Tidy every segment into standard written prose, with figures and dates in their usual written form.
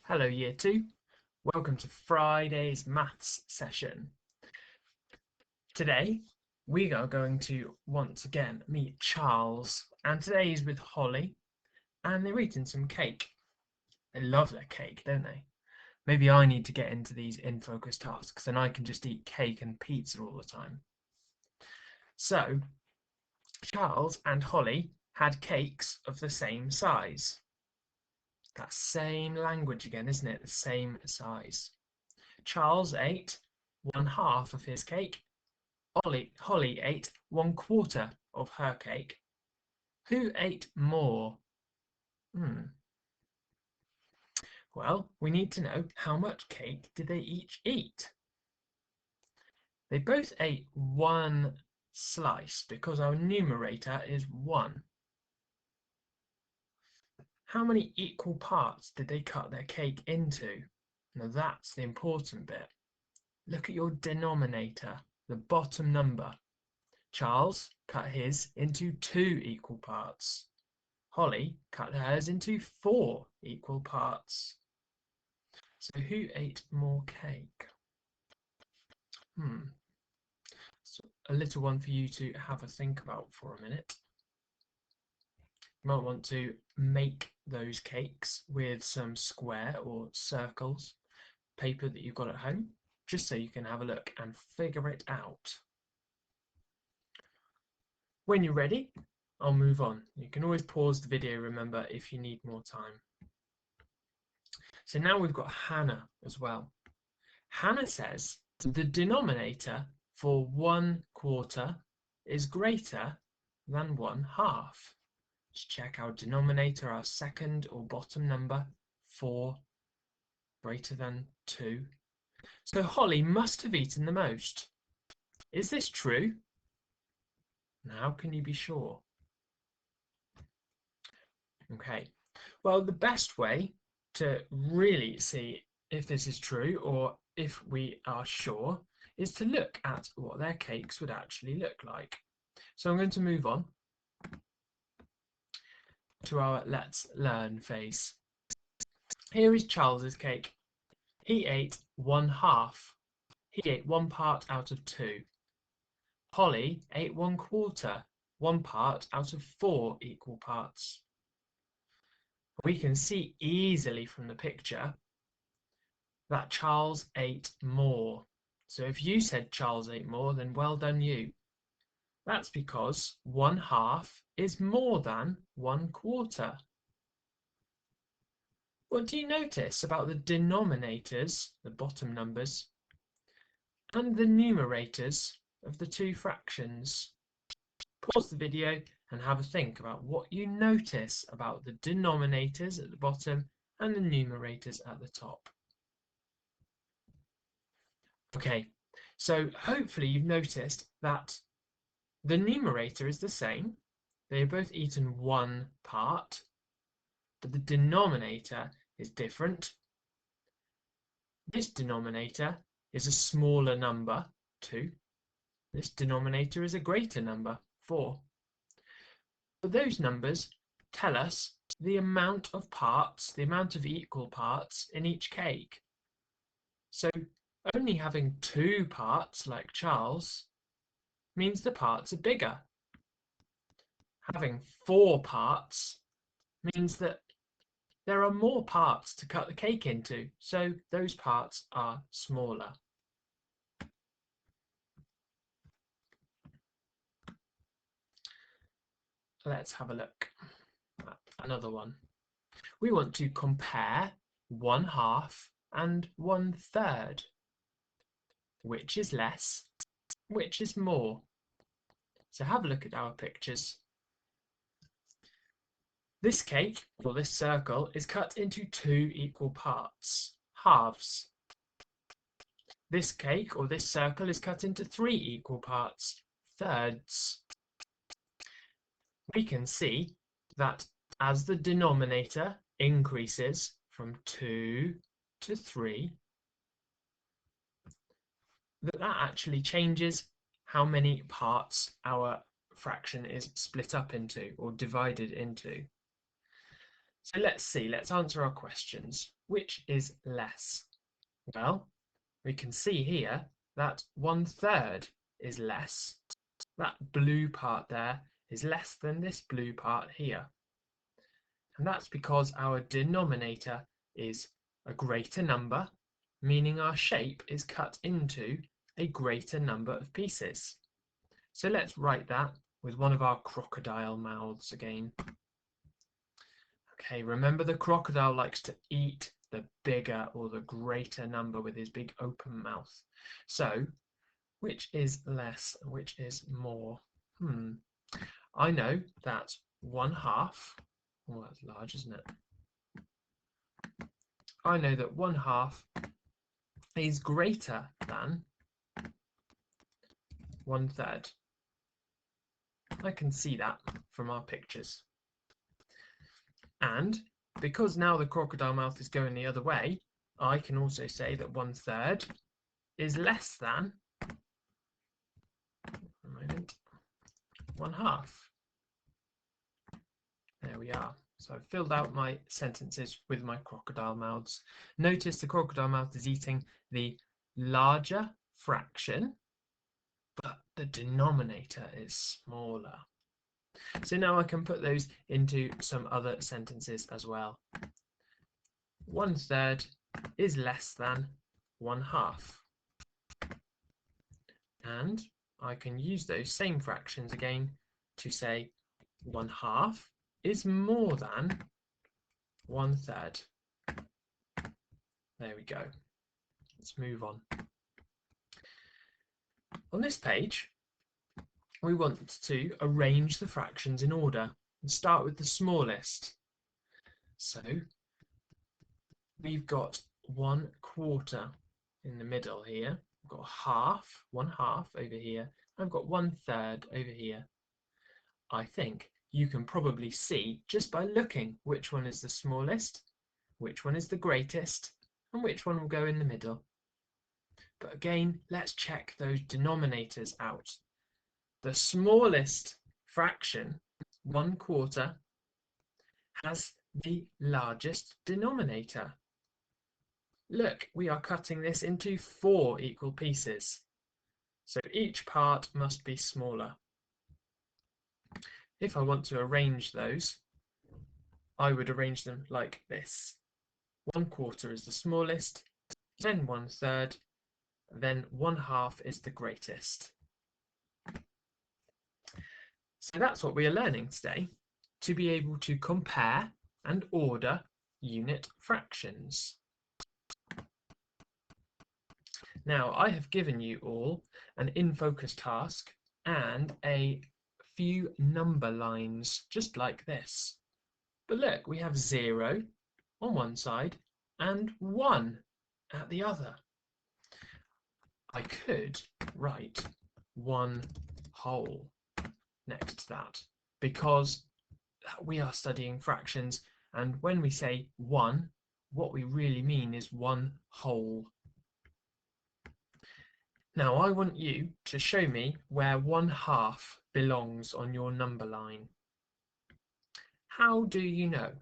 Hello Year 2, welcome to Friday's maths session. Today we are going to once again meet Charles, and today he's with Holly and they're eating some cake. They love their cake, don't they? Maybe I need to get into these in focus tasks and I can just eat cake and pizza all the time. So Charles and Holly had cakes of the same size. That same language again, isn't it? The same size. Charles ate 1/2 of his cake. Holly ate 1/4 of her cake. Who ate more? Well, we need to know how much cake did they each eat. They both ate one slice because our numerator is 1. How many equal parts did they cut their cake into? Now that's the important bit. Look at your denominator, the bottom number. Charles cut his into 2 equal parts. Holly cut hers into 4 equal parts. So who ate more cake? So a little one for you to have a think about for a minute. You might want to make those cakes with some square or circles paper that you've got at home, just so you can have a look and figure it out. When you're ready, I'll move on. You can always pause the video, remember, if you need more time. So now we've got Hannah as well. Hannah says the denominator for 1/4 is greater than 1/2. Let's check our denominator, our second or bottom number, 4 greater than 2. So Holly must have eaten the most. Is this true? How can you be sure? Okay, well, the best way to really see if this is true or if we are sure is to look at what their cakes would actually look like. So I'm going to move on to our Let's Learn phase. Here is Charles's cake. He ate 1/2. He ate 1 part out of 2. Holly ate 1/4, 1 part out of 4 equal parts. We can see easily from the picture that Charles ate more. So if you said Charles ate more, then well done you. That's because 1/2 is more than 1/4. What do you notice about the denominators, the bottom numbers, and the numerators of the 2 fractions? Pause the video and have a think about what you notice about the denominators at the bottom and the numerators at the top. Okay, so hopefully you've noticed that the numerator is the same. They are both eaten 1 part, but the denominator is different. This denominator is a smaller number, 2. This denominator is a greater number, 4. But those numbers tell us the amount of parts, the amount of equal parts in each cake. So only having 2 parts, like Charles, means the parts are bigger. Having 4 parts means that there are more parts to cut the cake into, so those parts are smaller. Let's have a look at another one. We want to compare 1/2 and 1/3. Which is less? Which is more? So have a look at our pictures. This cake, or this circle, is cut into 2 equal parts, halves. This cake, or this circle, is cut into 3 equal parts, thirds. We can see that as the denominator increases from 2 to 3, that actually changes how many parts our fraction is split up into or divided into. So let's see, let's answer our questions. Which is less? Well, we can see here that 1/3 is less. That blue part there is less than this blue part here. And that's because our denominator is a greater number, meaning our shape is cut into a greater number of pieces. So let's write that with one of our crocodile mouths again. Okay, remember the crocodile likes to eat the bigger or the greater number with his big open mouth. So, which is less, which is more? I know that 1/2, oh, that's large, isn't it? I know that 1/2 is greater than 1/3. I can see that from our pictures. And because now the crocodile mouth is going the other way, I can also say that 1/3 is less than 1/2. There we are. So I've filled out my sentences with my crocodile mouths. Notice the crocodile mouth is eating the larger fraction, but the denominator is smaller. So now I can put those into some other sentences as well. 1/3 is less than 1/2. And I can use those same fractions again to say 1/2 is more than 1/3. There we go. Let's move on. On this page, we want to arrange the fractions in order and start with the smallest. So we've got 1/4 in the middle here. I've got 1/2 over here. I've got 1/3 over here. I think you can probably see just by looking which one is the smallest, which one is the greatest, and which one will go in the middle. But again, let's check those denominators out. The smallest fraction, 1/4, has the largest denominator. Look, we are cutting this into 4 equal pieces. So each part must be smaller. If I want to arrange those, I would arrange them like this. 1/4 is the smallest, then 1/3, then 1/2 is the greatest. So that's what we are learning today, to be able to compare and order unit fractions. Now, I have given you all an in-focus task and a few number lines, just like this. But look, we have 0 on one side and 1 at the other. I could write 1/2 next to that because we are studying fractions, and when we say 1, what we really mean is 1/2. Now I want you to show me where 1/2 belongs on your number line. How do you know?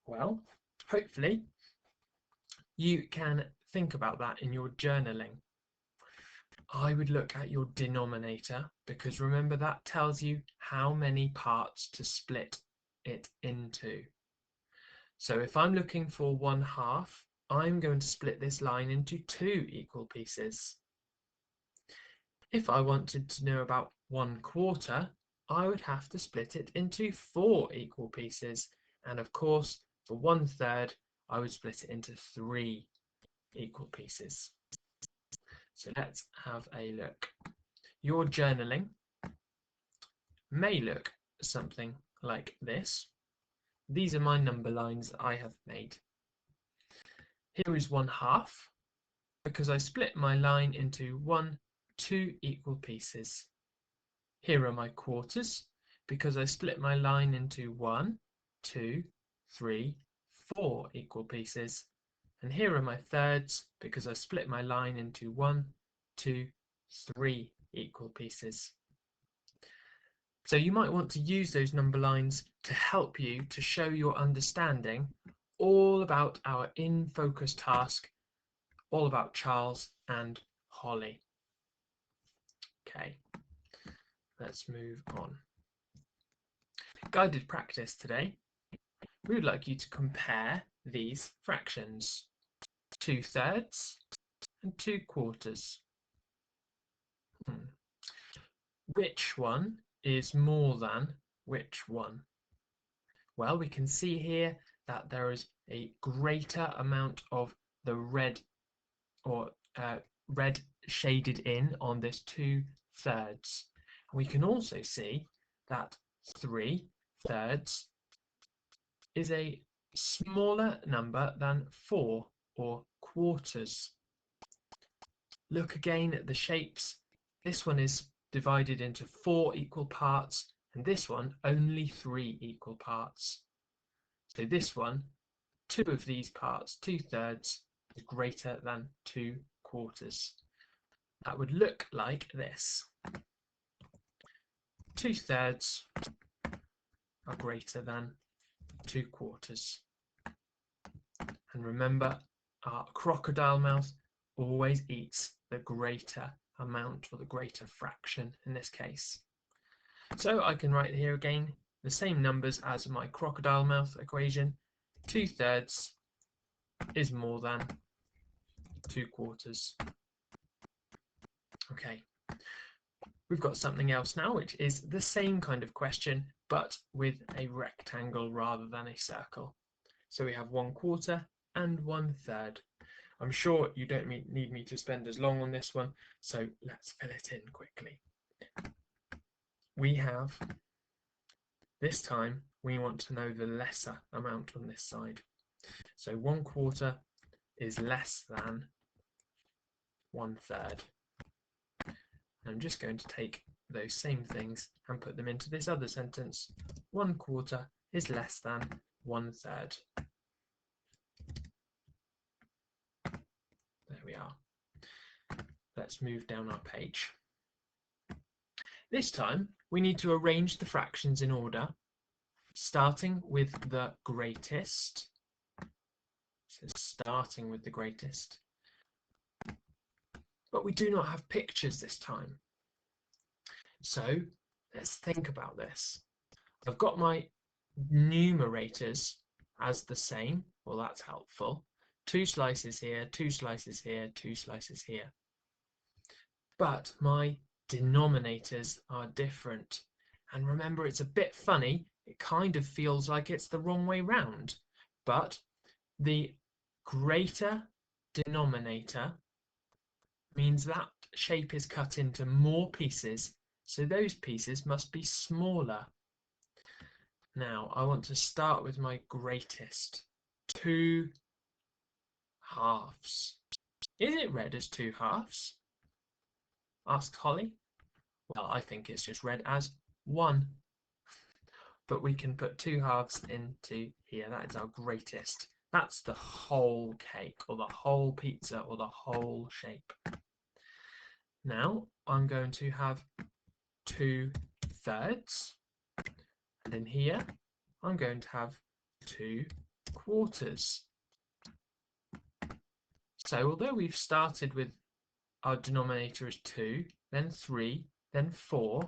Well, hopefully you can think about that in your journaling. I would look at your denominator, because remember that tells you how many parts to split it into. So if I'm looking for 1/2, I'm going to split this line into 2 equal pieces. If I wanted to know about 1/4, I would have to split it into 4 equal pieces. And of course, for 1/3, I would split it into 3 equal pieces. So let's have a look. Your journaling may look something like this. These are my number lines that I have made. Here is 1/2, because I split my line into 2 equal pieces. Here are my quarters, because I split my line into 1, 2, 3, 4 equal pieces. And here are my thirds, because I split my line into 1, 2, 3 equal pieces. So you might want to use those number lines to help you to show your understanding all about our in focus task, all about Charles and Holly. Okay, let's move on. Guided practice today. We would like you to compare these fractions, 2/3 and 2/4. Which one is more than which one? Well, we can see here that there is a greater amount of the red or red shaded in on this 2/3. We can also see that 3/3 is a smaller number than 4 or quarters. Look again at the shapes. This one is divided into 4 equal parts, and this one only 3 equal parts. So this one, 2 of these parts, 2/3, is greater than 2/4. That would look like this. 2/3 are greater than 2/4. And remember, our crocodile mouth always eats the greater amount, or the greater fraction in this case. So I can write here again the same numbers as my crocodile mouth equation. 2/3 is more than 2/4. Okay, we've got something else now, which is the same kind of question, but with a rectangle rather than a circle. So we have 1/4 and 1/3. I'm sure you don't need me to spend as long on this one, so let's fill it in quickly. We have, this time, we want to know the lesser amount on this side. So 1/4 is less than 1/3. I'm just going to take those same things and put them into this other sentence. 1/4 is less than 1/3. There we are. Let's move down our page. This time we need to arrange the fractions in order, starting with the greatest. So starting with the greatest. But we do not have pictures this time. So let's think about this. I've got my numerators as the same. Well, that's helpful. 2 slices here, 2 slices here, 2 slices here. But my denominators are different. And remember, it's a bit funny. It kind of feels like it's the wrong way round. But the greater denominator means that shape is cut into more pieces, so those pieces must be smaller. Now I want to start with my greatest. 2 halves. Is it read as 2 halves? Asked Holly. Well, I think it's just read as 1. But we can put 2 halves into here. That is our greatest. That's the whole cake, or the whole pizza, or the whole shape. Now I'm going to have 2/3, and in here I'm going to have 2/4. So although we've started with our denominator as 2, then 3, then 4,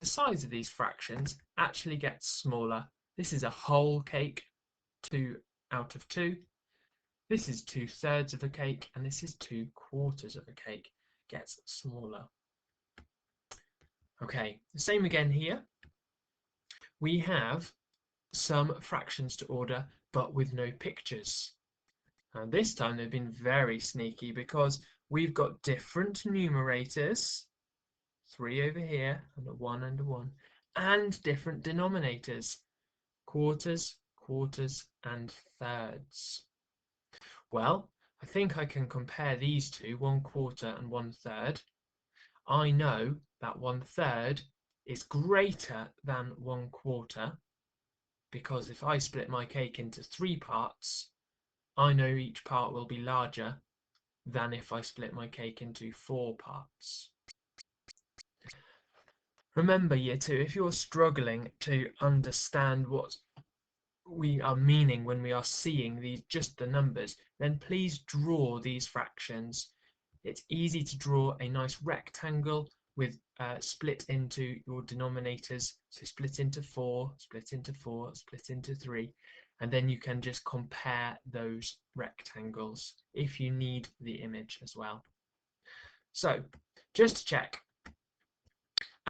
the size of these fractions actually gets smaller. This is a whole cake, 2 out of 2. This is 2/3 of a cake, and this is 2/4 of a cake. Gets smaller. Okay, the same again here. We have some fractions to order, but with no pictures. And this time they've been very sneaky, because we've got different numerators, 3 over here, and a 1 and a 1, and different denominators, quarters, quarters, and thirds. Well, I think I can compare these two, 1/4 and 1/3. I know that 1/3 is greater than 1/4, because if I split my cake into 3 parts, I know each part will be larger than if I split my cake into 4 parts. Remember, Year 2, if you're struggling to understand what we are meaning when we are seeing these just the numbers, then please draw these fractions. It's easy to draw a nice rectangle with split into your denominators. So split into 4, split into 4, split into 3, and then you can just compare those rectangles if you need the image as well. So just to check,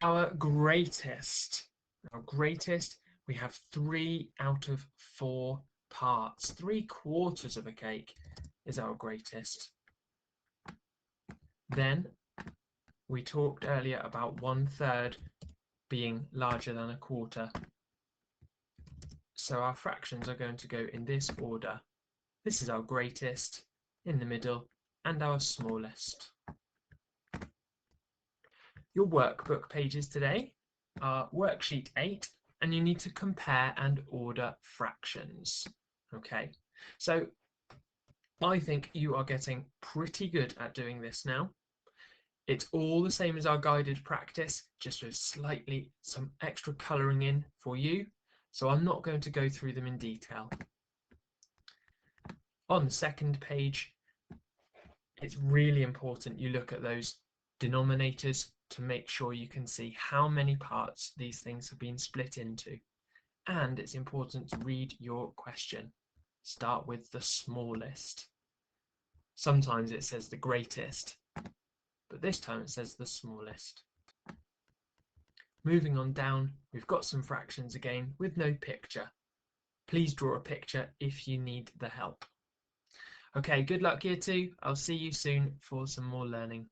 our greatest, we have 3 out of 4 parts. 3/4 of a cake is our greatest. Then we talked earlier about 1/3 being larger than a quarter. So our fractions are going to go in this order. This is our greatest, in the middle, and our smallest. Your workbook pages today are worksheet 8, and you need to compare and order fractions. Okay, so I think you are getting pretty good at doing this now. It's all the same as our guided practice, just with slightly some extra colouring in for you. So I'm not going to go through them in detail. On the second page, it's really important you look at those denominators to make sure you can see how many parts these things have been split into. And it's important to read your question. Start with the smallest. Sometimes it says the greatest, but this time it says the smallest. Moving on down, we've got some fractions again with no picture. Please draw a picture if you need the help. Okay, good luck Year 2. I'll see you soon for some more learning.